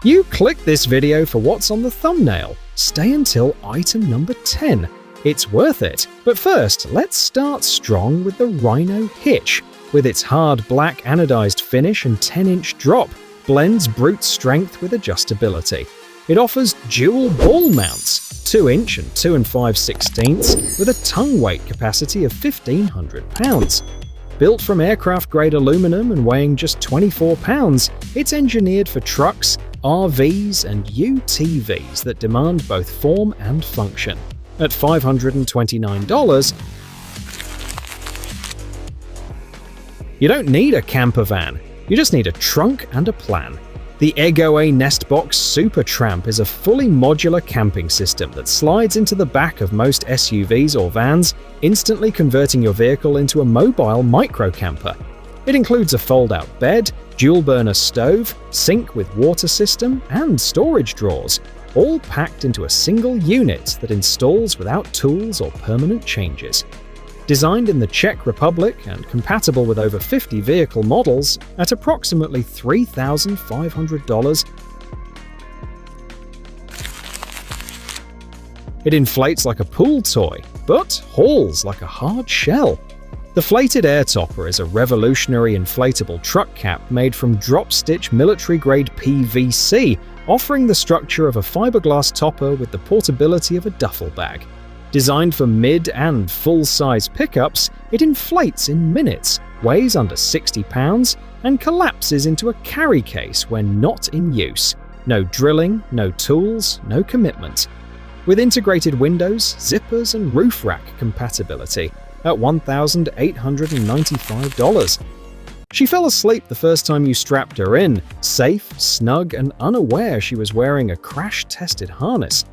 You clicked this video for what's on the thumbnail. Stay until item number 10. It's worth it. But first, let's start strong with the Rhino Hitch. With its hard black anodized finish and 10-inch drop, blends brute strength with adjustability. It offers dual ball mounts, 2-inch and 2 5/16, with a tongue weight capacity of 1,500 pounds. Built from aircraft-grade aluminum and weighing just 24 pounds, it's engineered for trucks, RVs, and UTVs that demand both form and function. At $529, you don't need a camper van, you just need a trunk and a plan. The Egoé Nestbox Supertramp is a fully modular camping system that slides into the back of most SUVs or vans, instantly converting your vehicle into a mobile micro-camper. It includes a fold-out bed, dual-burner stove, sink with water system, and storage drawers, all packed into a single unit that installs without tools or permanent changes. Designed in the Czech Republic and compatible with over 50 vehicle models, at approximately $3,500, it inflates like a pool toy, but hauls like a hard shell. The Flated Air Topper is a revolutionary inflatable truck cap made from drop-stitch military-grade PVC, offering the structure of a fiberglass topper with the portability of a duffel bag. Designed for mid- and full-size pickups, it inflates in minutes, weighs under 60 pounds, and collapses into a carry case when not in use. No drilling, no tools, no commitment. With integrated windows, zippers, and roof rack compatibility at $1,895. She fell asleep the first time you strapped her in, safe, snug, and unaware she was wearing a crash-tested harness.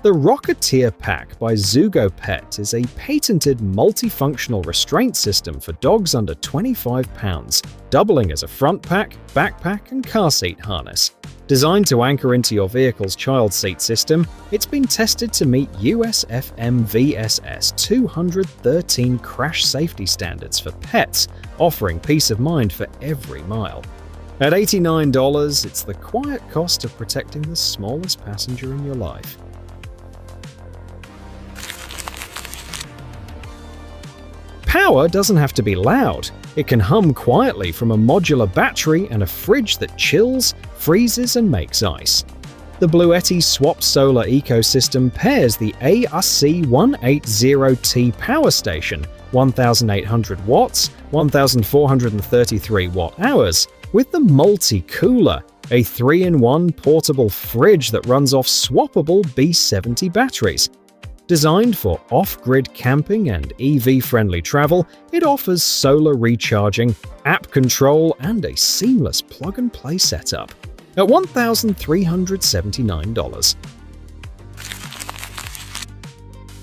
The Rocketeer Pack by Zugo Pet is a patented multifunctional restraint system for dogs under 25 pounds, doubling as a front pack, backpack, and car seat harness. Designed to anchor into your vehicle's child seat system, it's been tested to meet USFM VSS 213 crash safety standards for pets, offering peace of mind for every mile. At $89, it's the quiet cost of protecting the smallest passenger in your life. Power doesn't have to be loud. It can hum quietly from a modular battery and a fridge that chills, freezes, and makes ice. The Bluetti Swap Solar ecosystem pairs the ARC180T power station, 1,800 watts, 1,433 watt-hours, with the Multi-Cooler, a 3-in-1 portable fridge that runs off swappable B70 batteries. Designed for off-grid camping and EV-friendly travel, it offers solar recharging, app control, and a seamless plug-and-play setup. At $1,379.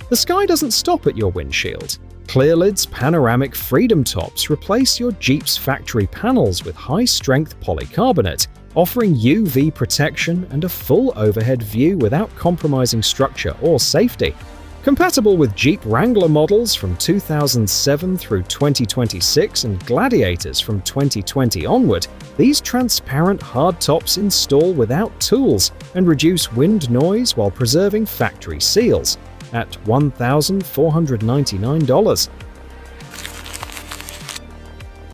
The sky doesn't stop at your windshield. Clearlid's panoramic Freedom Tops replace your Jeep's factory panels with high-strength polycarbonate, offering UV protection and a full overhead view without compromising structure or safety. Compatible with Jeep Wrangler models from 2007 through 2026 and Gladiators from 2020 onward, these transparent hardtops install without tools and reduce wind noise while preserving factory seals at $1,499.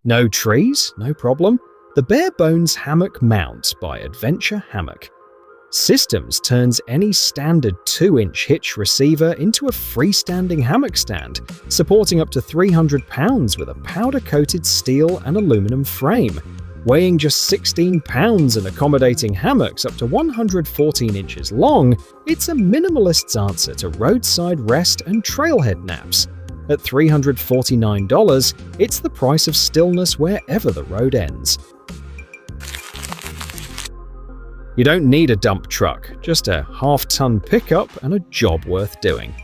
No trees? No problem. The Bare Bones Hammock Mount by Adventure Hammock. Systems turns any standard 2-inch hitch receiver into a freestanding hammock stand, supporting up to 300 pounds with a powder-coated steel and aluminum frame. Weighing just 16 pounds and accommodating hammocks up to 114 inches long, it's a minimalist's answer to roadside rest and trailhead naps. At $349, it's the price of stillness wherever the road ends. You don't need a dump truck, just a half-ton pickup and a job worth doing.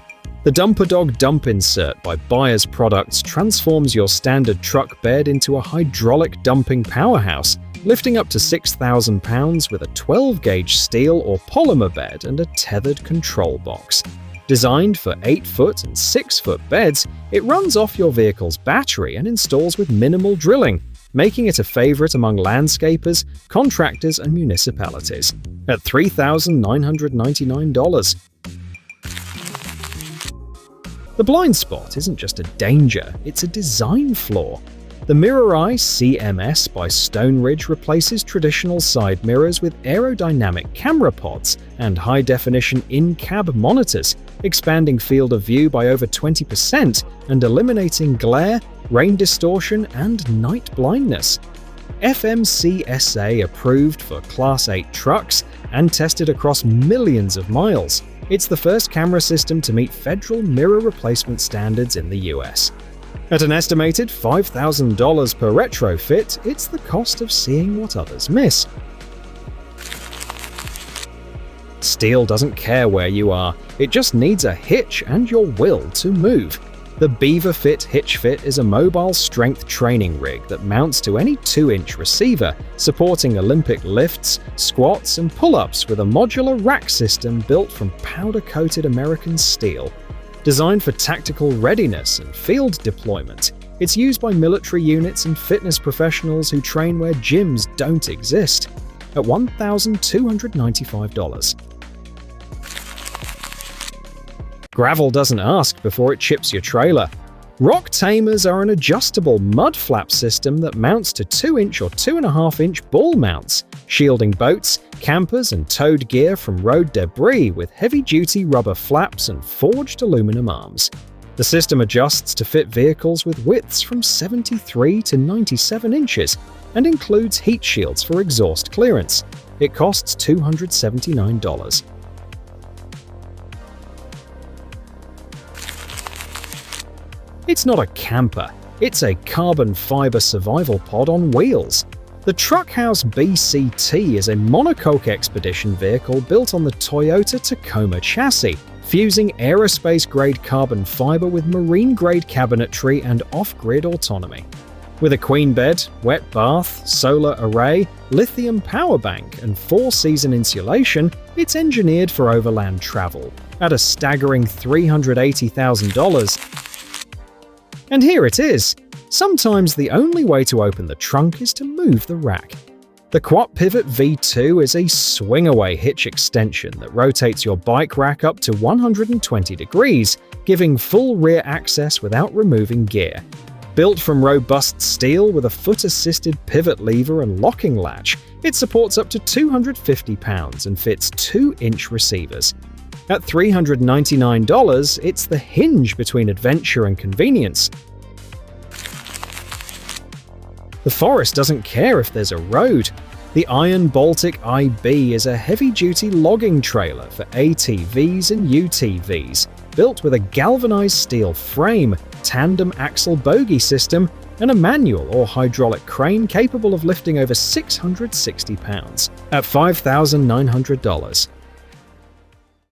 The DumperDogg dump insert by Buyers Products transforms your standard truck bed into a hydraulic dumping powerhouse, lifting up to 6,000 pounds with a 12-gauge steel or polymer bed and a tethered control box. Designed for 8-foot and 6-foot beds, it runs off your vehicle's battery and installs with minimal drilling. making it a favorite among landscapers, contractors, and municipalities. At $3,999. The blind spot isn't just a danger, it's a design flaw. The MirrorEye CMS by Stone Ridge replaces traditional side mirrors with aerodynamic camera pods and high-definition in-cab monitors, expanding field of view by over 20% and eliminating glare, rain distortion, and night blindness. FMCSA approved for Class 8 trucks and tested across millions of miles. It's the first camera system to meet federal mirror replacement standards in the US. At an estimated $5,000 per retrofit, it's the cost of seeing what others miss. Steel doesn't care where you are, it just needs a hitch and your will to move. The BeaverFit Hitch Fit is a mobile strength training rig that mounts to any 2-inch receiver, supporting Olympic lifts, squats, and pull-ups with a modular rack system built from powder-coated American steel. Designed for tactical readiness and field deployment, it's used by military units and fitness professionals who train where gyms don't exist. At $1,295. Gravel doesn't ask before it chips your trailer. Rock Tamers are an adjustable mud flap system that mounts to 2-inch or 2.5-inch ball mounts, shielding boats, campers, and towed gear from road debris with heavy-duty rubber flaps and forged aluminum arms. The system adjusts to fit vehicles with widths from 73 to 97 inches and includes heat shields for exhaust clearance. It costs $279. It's not a camper, it's a carbon fiber survival pod on wheels. The TruckHouse BCT is a monocoque expedition vehicle built on the Toyota Tacoma chassis, fusing aerospace-grade carbon fiber with marine-grade cabinetry and off-grid autonomy. With a queen bed, wet bath, solar array, lithium power bank, and 4-season insulation, it's engineered for overland travel. At a staggering $380,000, and here it is! Sometimes the only way to open the trunk is to move the rack. The Kuat Pivot V2 is a swing-away hitch extension that rotates your bike rack up to 120 degrees, giving full rear access without removing gear. Built from robust steel with a foot-assisted pivot lever and locking latch, it supports up to 250 pounds and fits 2-inch receivers. At $399, it's the hinge between adventure and convenience. The forest doesn't care if there's a road. The Iron Baltic IB is a heavy-duty logging trailer for ATVs and UTVs, built with a galvanized steel frame, tandem axle bogie system, and a manual or hydraulic crane capable of lifting over 660 pounds. At $5,900.